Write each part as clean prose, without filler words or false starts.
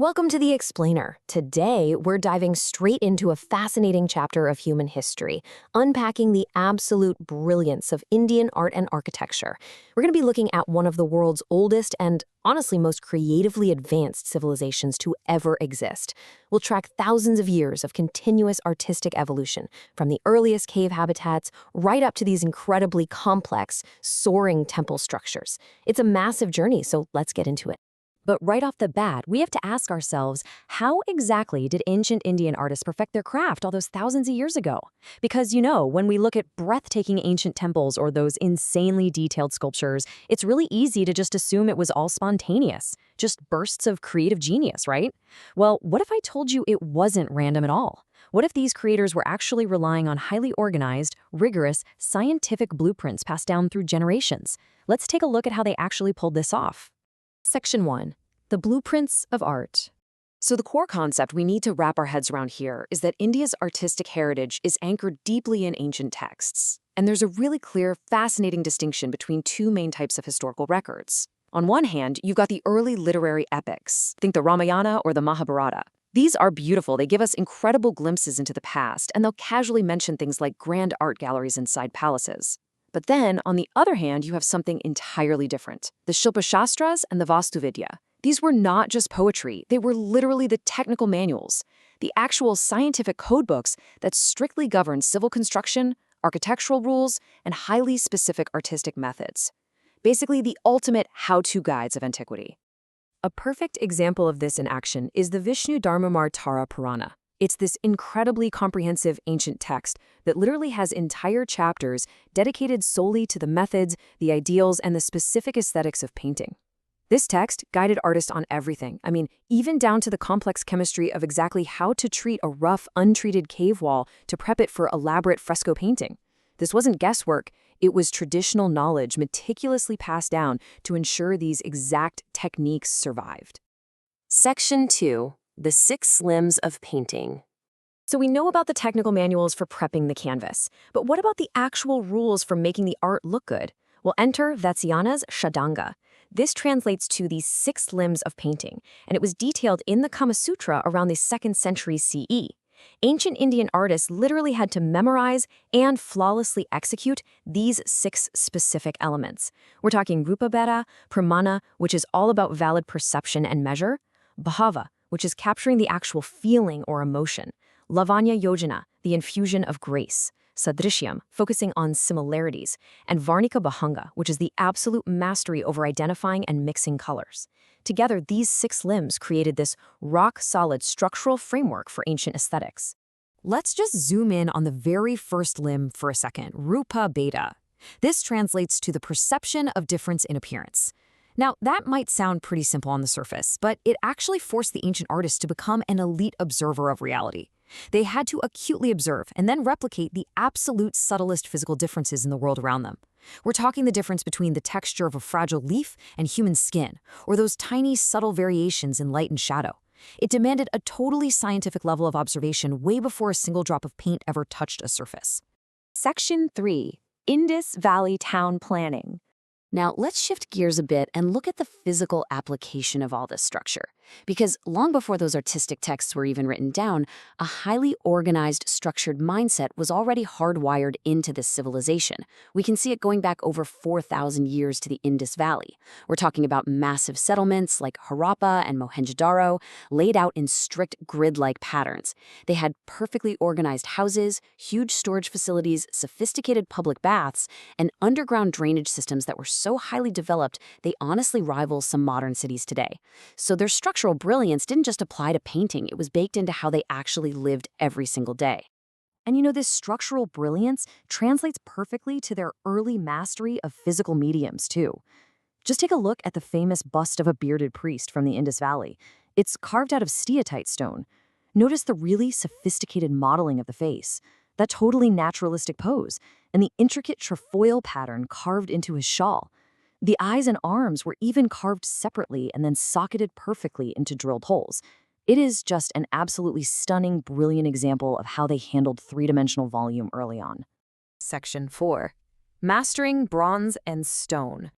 Welcome to The Explainer. Today, we're diving straight into a fascinating chapter of human history, unpacking the absolute brilliance of Indian art and architecture. We're going to be looking at one of the world's oldest and, honestly, most creatively advanced civilizations to ever exist. We'll track thousands of years of continuous artistic evolution, from the earliest cave habitats right up to these incredibly complex, soaring temple structures. It's a massive journey, so let's get into it. But right off the bat, we have to ask ourselves, how exactly did ancient Indian artists perfect their craft all those thousands of years ago? Because, when we look at breathtaking ancient temples or those insanely detailed sculptures, it's really easy to just assume it was all spontaneous, just bursts of creative genius, right? Well, what if I told you it wasn't random at all? What if these creators were actually relying on highly organized, rigorous, scientific blueprints passed down through generations? Let's take a look at how they actually pulled this off. Section 1. The Blueprints of Art. So the core concept we need to wrap our heads around here is that India's artistic heritage is anchored deeply in ancient texts. And there's a really clear, fascinating distinction between two main types of historical records. On one hand, you've got the early literary epics. Think the Ramayana or the Mahabharata. These are beautiful. They give us incredible glimpses into the past, and they'll casually mention things like grand art galleries inside palaces. But then, on the other hand, you have something entirely different. The Shilpa-shastras and the Vastuvidya. These were not just poetry, they were literally the technical manuals, the actual scientific codebooks that strictly govern civil construction, architectural rules, and highly specific artistic methods. Basically, the ultimate how-to guides of antiquity. A perfect example of this in action is the Vishnu Dharmamar Tara Purana. It's this incredibly comprehensive ancient text that literally has entire chapters dedicated solely to the methods, the ideals, and the specific aesthetics of painting. This text guided artists on everything. Even down to the complex chemistry of exactly how to treat a rough, untreated cave wall to prep it for elaborate fresco painting. This wasn't guesswork, it was traditional knowledge meticulously passed down to ensure these exact techniques survived. Section 2. The 6 limbs of painting. So we know about the technical manuals for prepping the canvas, but what about the actual rules for making the art look good? Well, enter Vatsyayana's Shadanga. This translates to the 6 limbs of painting, and it was detailed in the Kama Sutra around the 2nd century CE. Ancient Indian artists literally had to memorize and flawlessly execute these 6 specific elements. We're talking Rupabheda, Pramana, which is all about valid perception and measure, Bhava, which is capturing the actual feeling or emotion, Lavanya Yojana, the infusion of grace, Sadrishyam, focusing on similarities, and Varnika Bhanga, which is the absolute mastery over identifying and mixing colors. Together, these 6 limbs created this rock-solid structural framework for ancient aesthetics. Let's just zoom in on the very first limb for a second, Rupabheda. This translates to the perception of difference in appearance. Now, that might sound pretty simple on the surface, but it actually forced the ancient artists to become an elite observer of reality. They had to acutely observe and then replicate the absolute subtlest physical differences in the world around them. We're talking the difference between the texture of a fragile leaf and human skin, or those tiny, subtle variations in light and shadow. It demanded a totally scientific level of observation way before a single drop of paint ever touched a surface. Section 3. Indus Valley Town Planning. Now, let's shift gears a bit and look at the physical application of all this structure. Because long before those artistic texts were even written down, a highly organized, structured mindset was already hardwired into this civilization. We can see it going back over 4,000 years to the Indus Valley. We're talking about massive settlements like Harappa and Mohenjo-daro, laid out in strict grid-like patterns. They had perfectly organized houses, huge storage facilities, sophisticated public baths, and underground drainage systems that were so highly developed they honestly rival some modern cities today. So their structural brilliance didn't just apply to painting, it was baked into how they actually lived every single day. And this structural brilliance translates perfectly to their early mastery of physical mediums, too. Just take a look at the famous bust of a bearded priest from the Indus Valley. It's carved out of steatite stone. Notice the really sophisticated modeling of the face, that totally naturalistic pose, and the intricate trefoil pattern carved into his shawl. The eyes and arms were even carved separately and then socketed perfectly into drilled holes. It is just an absolutely stunning, brilliant example of how they handled three-dimensional volume early on. Section 4. Mastering Bronze and Stone.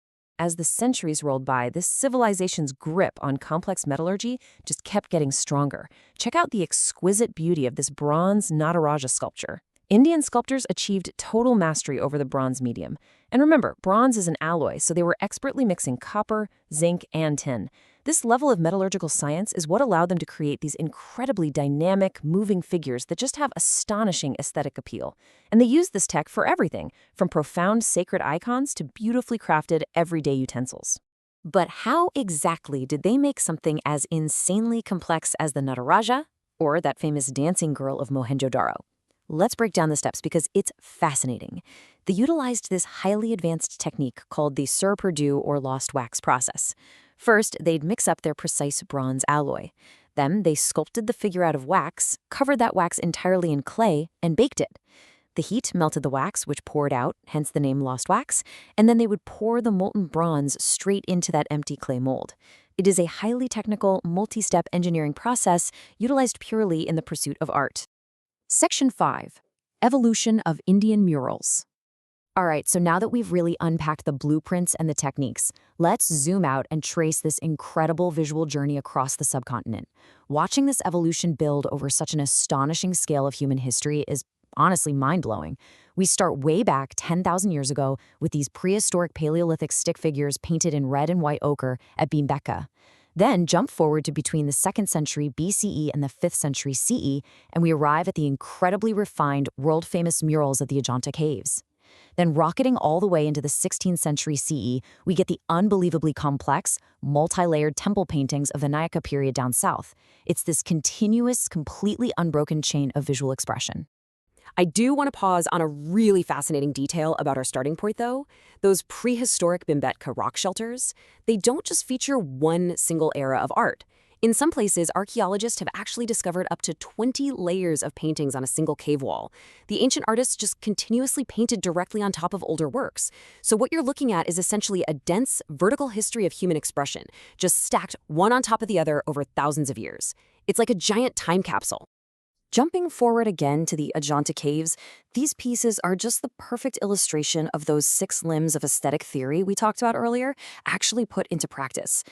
as the centuries rolled by, this civilization's grip on complex metallurgy just kept getting stronger. Check out the exquisite beauty of this bronze Nataraja sculpture. Indian sculptors achieved total mastery over the bronze medium. And remember, bronze is an alloy, so they were expertly mixing copper, zinc, and tin. This level of metallurgical science is what allowed them to create these incredibly dynamic, moving figures that just have astonishing aesthetic appeal. And they use this tech for everything, from profound sacred icons to beautifully crafted everyday utensils. But how exactly did they make something as insanely complex as the Nataraja, or that famous dancing girl of Mohenjo-Daro? Let's break down the steps because it's fascinating. They utilized this highly advanced technique called the Cire-Perdue or lost wax process. First, they'd mix up their precise bronze alloy. Then they sculpted the figure out of wax, covered that wax entirely in clay, and baked it. The heat melted the wax, which poured out, hence the name lost wax, and then they would pour the molten bronze straight into that empty clay mold. It is a highly technical, multi-step engineering process utilized purely in the pursuit of art. Section 5. Evolution of Indian Murals. All right, so now that we've really unpacked the blueprints and the techniques, let's zoom out and trace this incredible visual journey across the subcontinent. Watching this evolution build over such an astonishing scale of human history is honestly mind-blowing. We start way back 10,000 years ago with these prehistoric Paleolithic stick figures painted in red and white ochre at Bhimbetka. Then jump forward to between the 2nd century BCE and the 5th century CE, and we arrive at the incredibly refined, world-famous murals of the Ajanta caves. Then rocketing all the way into the 16th century CE, we get the unbelievably complex, multi-layered temple paintings of the Nayaka period down south. It's this continuous, completely unbroken chain of visual expression. I do want to pause on a really fascinating detail about our starting point, though. Those prehistoric Bhimbetka rock shelters, they don't just feature one single era of art. In some places, archaeologists have actually discovered up to 20 layers of paintings on a single cave wall. The ancient artists just continuously painted directly on top of older works. So what you're looking at is essentially a dense, vertical history of human expression, just stacked one on top of the other over thousands of years. It's like a giant time capsule. Jumping forward again to the Ajanta caves, these pieces are just the perfect illustration of those 6 limbs of aesthetic theory we talked about earlier, actually put into practice.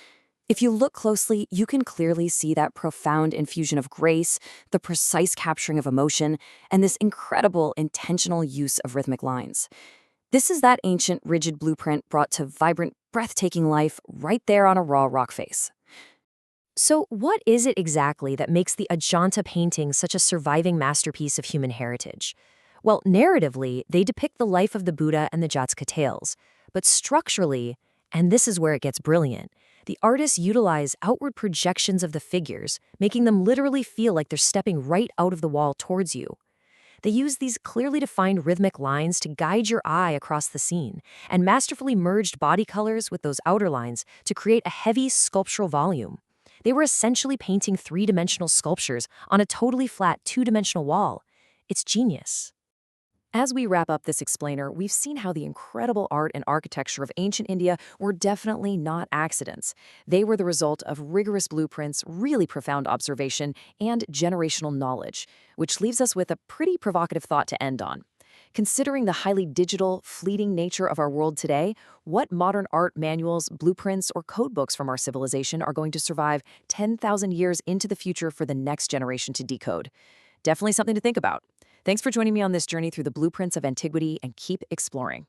If you look closely, you can clearly see that profound infusion of grace, the precise capturing of emotion, and this incredible intentional use of rhythmic lines. This is that ancient, rigid blueprint brought to vibrant, breathtaking life right there on a raw rock face. So what is it exactly that makes the Ajanta painting such a surviving masterpiece of human heritage? Well, narratively, they depict the life of the Buddha and the Jataka tales. But structurally, and this is where it gets brilliant, the artists utilize outward projections of the figures, making them literally feel like they're stepping right out of the wall towards you. They use these clearly defined rhythmic lines to guide your eye across the scene, and masterfully merged body colors with those outer lines to create a heavy sculptural volume. They were essentially painting 3-dimensional sculptures on a totally flat 2-dimensional wall. It's genius. As we wrap up this explainer, we've seen how the incredible art and architecture of ancient India were definitely not accidents. They were the result of rigorous blueprints, really profound observation, and generational knowledge, which leaves us with a pretty provocative thought to end on. Considering the highly digital, fleeting nature of our world today, what modern art manuals, blueprints, or codebooks from our civilization are going to survive 10,000 years into the future for the next generation to decode? Definitely something to think about. Thanks for joining me on this journey through the blueprints of antiquity, and keep exploring.